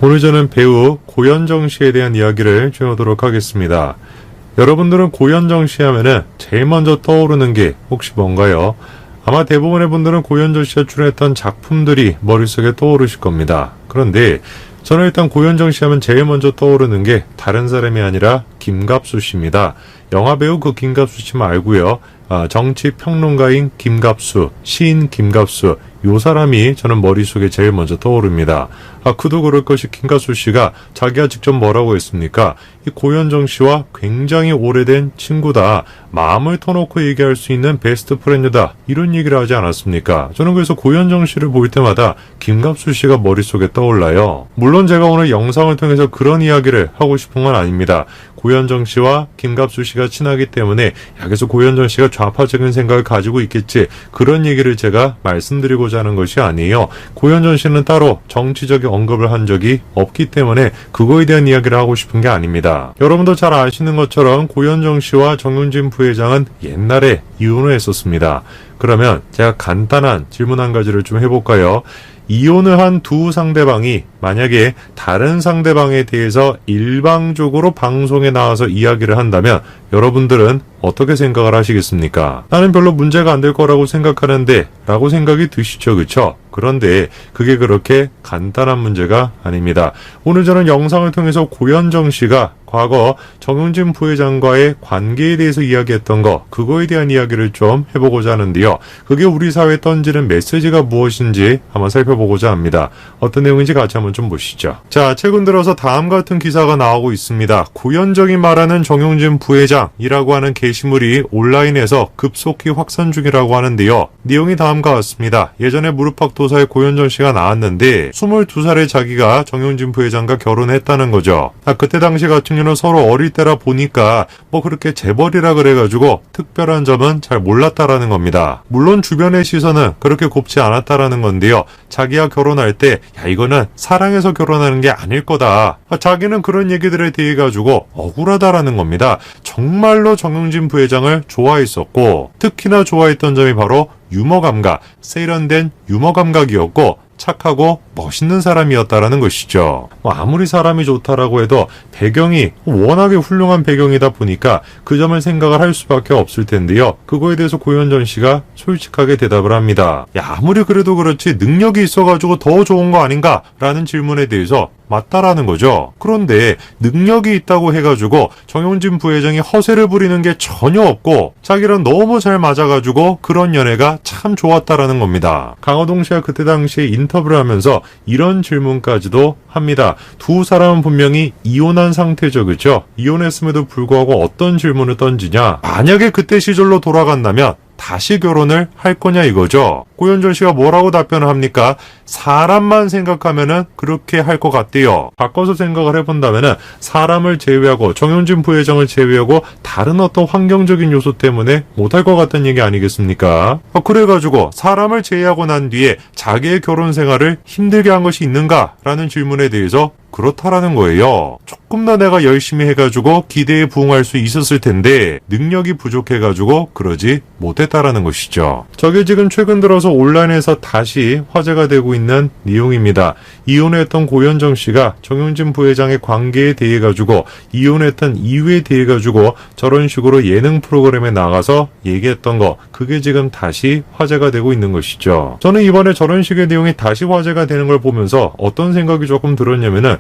오늘 저는 배우 고현정 씨에 대한 이야기를 해보도록 하겠습니다. 여러분들은 고현정 씨 하면은 제일 먼저 떠오르는 게 혹시 뭔가요? 아마 대부분의 분들은 고현정 씨가 출연했던 작품들이 머릿속에 떠오르실 겁니다. 그런데 저는 일단 고현정 씨 하면 제일 먼저 떠오르는 게 다른 사람이 아니라 김갑수 씨입니다. 영화배우 그 김갑수 씨만 알고요. 정치평론가인 김갑수, 시인 김갑수, 요 사람이 저는 머릿속에 제일 먼저 떠오릅니다. 그도 그럴 것이 김갑수 씨가 자기가 직접 뭐라고 했습니까? 이 고현정 씨와 굉장히 오래된 친구다. 마음을 터놓고 얘기할 수 있는 베스트 프렌드다. 이런 얘기를 하지 않았습니까? 저는 그래서 고현정 씨를 볼 때마다 김갑수 씨가 머릿속에 떠올라요. 물론 제가 오늘 영상을 통해서 그런 이야기를 하고 싶은 건 아닙니다. 고현정 씨와 김갑수 씨가 친하기 때문에 그래서 고현정 씨가 좌파적인 생각을 가지고 있겠지, 그런 얘기를 제가 말씀드리고자 하는 것이 아니에요. 고현정 씨는 따로 정치적인 언급을 한 적이 없기 때문에 그거에 대한 이야기를 하고 싶은 게 아닙니다. 여러분도 잘 아시는 것처럼 고현정 씨와 정용진 부회장은 옛날에 이혼을 했었습니다. 그러면 제가 간단한 질문 한 가지를 좀 해볼까요? 이혼을 한 두 상대방이 만약에 다른 상대방에 대해서 일방적으로 방송에 나와서 이야기를 한다면 여러분들은 어떻게 생각을 하시겠습니까? 나는 별로 문제가 안 될 거라고 생각하는데 라고 생각이 드시죠, 그쵸? 그런데 그게 그렇게 간단한 문제가 아닙니다. 오늘 저는 영상을 통해서 고현정 씨가 과거 정용진 부회장과의 관계에 대해서 이야기했던 거, 그거에 대한 이야기를 좀 해보고자 하는데요. 그게 우리 사회에 던지는 메시지가 무엇인지 한번 살펴보고자 합니다. 어떤 내용인지 같이 한번 좀 보시죠. 자, 최근 들어서 다음 같은 기사가 나오고 있습니다. 고현정이 말하는 정용진 부회장이라고 하는 게시물이 온라인에서 급속히 확산 중이라고 하는데요. 내용이 다음과 같습니다. 예전에 무릎팍도사에 고현정 씨가 나왔는데 22살의 자기가 정용진 부회장과 결혼했다는 거죠. 그때 당시 같은 경우는 서로 어릴 때라 보니까 뭐 그렇게 재벌이라 그래가지고 특별한 점은 잘 몰랐다라는 겁니다. 물론 주변의 시선은 그렇게 곱지 않았다라는 건데요. 자기가 결혼할 때 이거는 사랑해서 결혼하는 게 아닐 거다. 자기는 그런 얘기들에 대해 가지고 억울하다라는 겁니다. 정말로 정용진 부회장을 좋아했었고, 특히나 좋아했던 점이 바로 유머 감각, 세련된 유머 감각이었고 착하고 멋있는 사람이었다라는 것이죠. 아무리 사람이 좋다라고 해도 배경이 워낙에 훌륭한 배경이다 보니까 그 점을 생각을 할 수밖에 없을 텐데요. 그거에 대해서 고현정 씨가 솔직하게 대답을 합니다. 아무리 그래도 그렇지 능력이 있어가지고 더 좋은 거 아닌가? 라는 질문에 대해서 맞다라는 거죠. 그런데 능력이 있다고 해가지고 정용진 부회장이 허세를 부리는 게 전혀 없고 자기랑 너무 잘 맞아가지고 그런 연애가 참 좋았다라는 겁니다. 강호동 씨가 그때 당시에 인터뷰를 하면서 이런 질문까지도 합니다. 두 사람은 분명히 이혼한 상태죠, 그렇죠? 이혼했음에도 불구하고 어떤 질문을 던지냐? 만약에 그때 시절로 돌아간다면 다시 결혼을 할 거냐 이거죠. 고현정 씨가 뭐라고 답변을 합니까? 사람만 생각하면은 그렇게 할 것 같대요. 바꿔서 생각을 해본다면은 사람을 제외하고 정용진 부회장을 제외하고 다른 어떤 환경적인 요소 때문에 못할 것 같다는 얘기 아니겠습니까? 그래가지고 사람을 제외하고 난 뒤에 자기의 결혼 생활을 힘들게 한 것이 있는가라는 질문에 대해서 그렇다라는 거예요. 조금 더 내가 열심히 해가지고 기대에 부응할 수 있었을 텐데 능력이 부족해가지고 그러지 못했다라는 것이죠. 저게 지금 최근 들어서 온라인에서 다시 화제가 되고 있는 내용입니다. 이혼했던 고현정 씨가 정용진 부회장의 관계에 대해 가지고 이혼했던 이유에 대해 가지고 저런 식으로 예능 프로그램에 나가서 얘기했던 거, 그게 지금 다시 화제가 되고 있는 것이죠. 저는 이번에 저런 식의 내용이 다시 화제가 되는 걸 보면서 어떤 생각이 조금 들었냐면은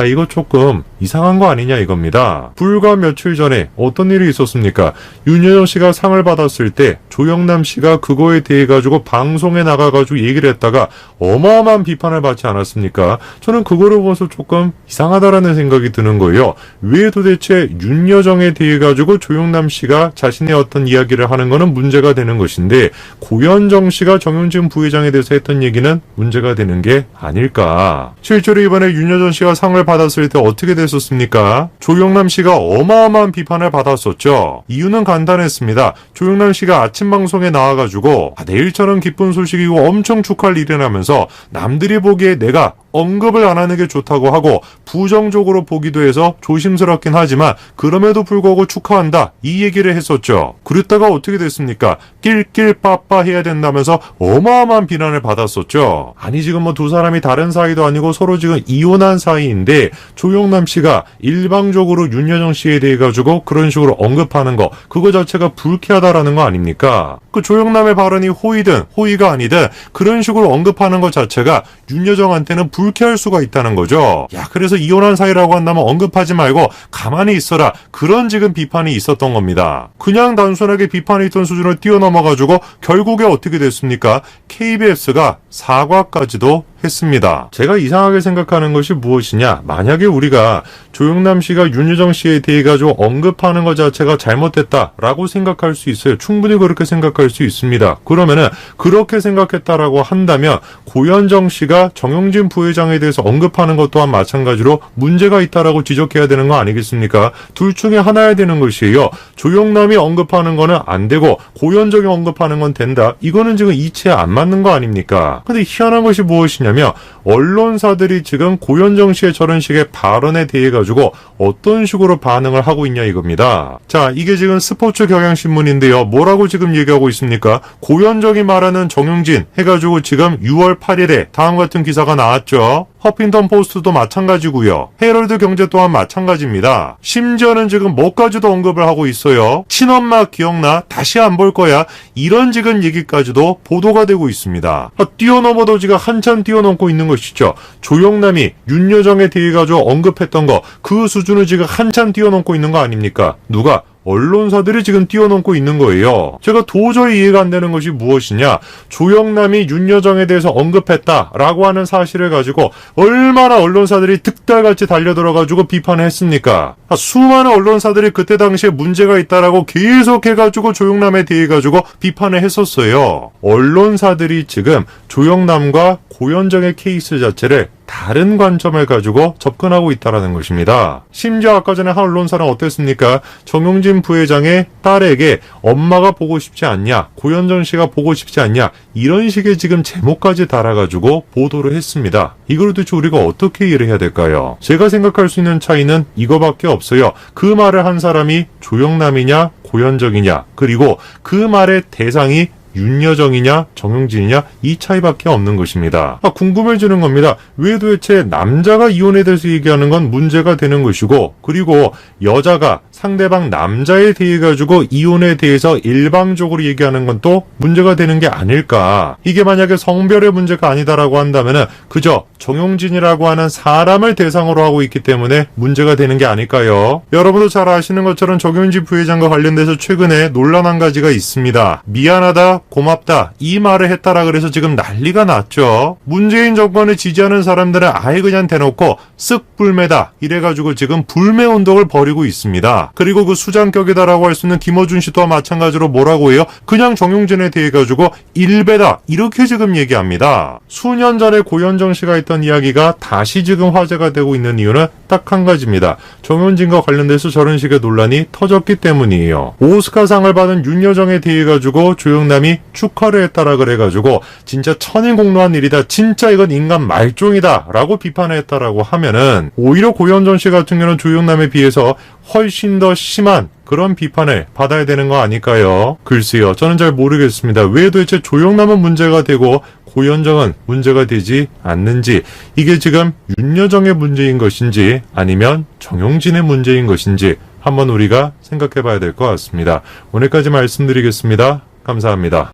이거 조금 이상한 거 아니냐 이겁니다. 불과 며칠 전에 어떤 일이 있었습니까? 윤여정 씨가 상을 받았을 때 조영남 씨가 그거에 대해 가지고 방송에 나가가지고 얘기를 했다가 어마어마한 비판을 받지 않았습니까? 저는 그거를 보면서 조금 이상하다라는 생각이 드는 거예요. 왜 도대체 윤여정에 대해 가지고 조영남 씨가 자신의 어떤 이야기를 하는 거는 문제가 되는 것인데 고현정 씨가 정용진 부회장에 대해서 했던 얘기는 문제가 되는 게 아닐까? 실제로 이번에 윤여정 씨가 상을 받았을 때 어떻게 됐었습니까? 조영남 씨가 어마어마한 비판을 받았었죠. 이유는 간단했습니다. 조영남 씨가 아침 방송에 나와가지고 내일처럼 기쁜 소식이고 엄청 축하할 일이라면서 남들이 보기에 내가 언급을 안 하는 게 좋다고 하고 부정적으로 보기도 해서 조심스럽긴 하지만 그럼에도 불구하고 축하한다 이 얘기를 했었죠. 그랬다가 어떻게 됐습니까? 낄낄빠빠 해야 된다면서 어마어마한 비난을 받았었죠. 아니 지금 뭐 두 사람이 다른 사이도 아니고 서로 지금 이혼한 사이인데 조영남 씨가 일방적으로 윤여정 씨에 대해 가지고 그런 식으로 언급하는 거 그거 자체가 불쾌하다라는 거 아닙니까? 그 조영남의 발언이 호의든 호의가 아니든 그런 식으로 언급하는 것 자체가 윤여정한테는 불쾌할 수가 있다는 거죠. 야 그래서 이혼한 사이라고 한다면 언급하지 말고 가만히 있어라 그런 지금 비판이 있었던 겁니다. 그냥 단순하게 비판이 있던 수준을 뛰어넘어가지고 결국에 어떻게 됐습니까? KBS가 사과까지도 했습니다. 제가 이상하게 생각하는 것이 무엇이냐? 만약에 우리가 조영남 씨가 윤여정 씨에 대해 가지고 언급하는 것 자체가 잘못됐다라고 생각할 수 있어요. 충분히 그렇게 생각할 수 있습니다. 그러면은 그렇게 생각했다라고 한다면 고현정 씨가 정용진 부회장에 대해서 언급하는 것 또한 마찬가지로 문제가 있다라고 지적해야 되는 거 아니겠습니까? 둘 중에 하나야 되는 것이에요. 조영남이 언급하는 거는 안 되고 고현정이 언급하는 건 된다. 이거는 지금 이치에 안 맞는 거 아닙니까? 근데 희한한 것이 무엇이냐면 언론사들이 지금 고현정 씨의 저런 식의 발언에 대해 가지고 어떤 식으로 반응을 하고 있냐 이겁니다. 자, 이게 지금 스포츠 경향신문인데요. 뭐라고 지금 얘기하고 있습니까? 고현정이 말하는 정용진 해가지고 지금 6월 8일에 다음 같은 기사가 나왔죠. 허핑턴 포스트도 마찬가지고요. 헤럴드 경제 또한 마찬가지입니다. 심지어는 지금 뭐까지도 언급을 하고 있어요. 친엄마 기억나? 다시 안 볼 거야. 이런 지금 얘기까지도 보도가 되고 있습니다. 뛰어넘어도 지금 한참 뛰어넘고 있는 것이죠. 조영남이 윤여정에 대해 가지고 언급했던 거 그 수준을 지금 한참 뛰어넘고 있는 거 아닙니까? 누가? 언론사들이 지금 뛰어넘고 있는 거예요. 제가 도저히 이해가 안 되는 것이 무엇이냐. 조영남이 윤여정에 대해서 언급했다라고 하는 사실을 가지고 얼마나 언론사들이 득달같이 달려들어가지고 비판을 했습니까? 수많은 언론사들이 그때 당시에 문제가 있다라고 계속해가지고 조영남에 대해 가지고 비판을 했었어요. 언론사들이 지금 조영남과 고현정의 케이스 자체를 다른 관점을 가지고 접근하고 있다는 것입니다. 심지어 아까 전에 한 언론사는 어땠습니까? 정용진 부회장의 딸에게 엄마가 보고 싶지 않냐, 고현정 씨가 보고 싶지 않냐, 이런 식의 지금 제목까지 달아가지고 보도를 했습니다. 이걸 도대체 우리가 어떻게 이해를 해야 될까요? 제가 생각할 수 있는 차이는 이거밖에 없어요. 그 말을 한 사람이 조영남이냐 고현정이냐, 그리고 그 말의 대상이 윤여정이냐 정용진이냐 이 차이밖에 없는 것입니다. 궁금해지는 겁니다. 왜 도대체 남자가 이혼에 대해서 얘기하는 건 문제가 되는 것이고, 그리고 여자가 상대방 남자에 대해 가지고 이혼에 대해서 일방적으로 얘기하는 건 또 문제가 되는 게 아닐까. 이게 만약에 성별의 문제가 아니다라고 한다면은 그저 정용진이라고 하는 사람을 대상으로 하고 있기 때문에 문제가 되는 게 아닐까요? 여러분도 잘 아시는 것처럼 정용진 부회장과 관련돼서 최근에 논란 한 가지가 있습니다. 미안하다, 고맙다 이 말을 했다라 그래서 지금 난리가 났죠. 문재인 정권을 지지하는 사람들은 아예 그냥 대놓고 쓱 불매다 이래가지고 지금 불매 운동을 벌이고 있습니다. 그리고 그 수장격이다라고 할 수 있는 김어준 씨 또한 마찬가지로 뭐라고 해요? 그냥 정용진에 대해 가지고 일배다 이렇게 지금 얘기합니다. 수년 전에 고현정 씨가 했던 이야기가 다시 지금 화제가 되고 있는 이유는 딱 한 가지입니다. 정용진과 관련돼서 저런 식의 논란이 터졌기 때문이에요. 오스카상을 받은 윤여정에 대해 가지고 조영남이 축하를 했다라 그래가지고 진짜 천인공노한 일이다, 진짜 이건 인간 말종이다 라고 비판을 했다라고 하면은 오히려 고현정 씨 같은 경우는 조영남에 비해서 훨씬 더 심한 그런 비판을 받아야 되는 거 아닐까요? 글쎄요, 저는 잘 모르겠습니다. 왜 도대체 조영남은 문제가 되고 고현정은 문제가 되지 않는지, 이게 지금 윤여정의 문제인 것인지 아니면 정용진의 문제인 것인지 한번 우리가 생각해 봐야 될 것 같습니다. 오늘까지 말씀드리겠습니다. 감사합니다.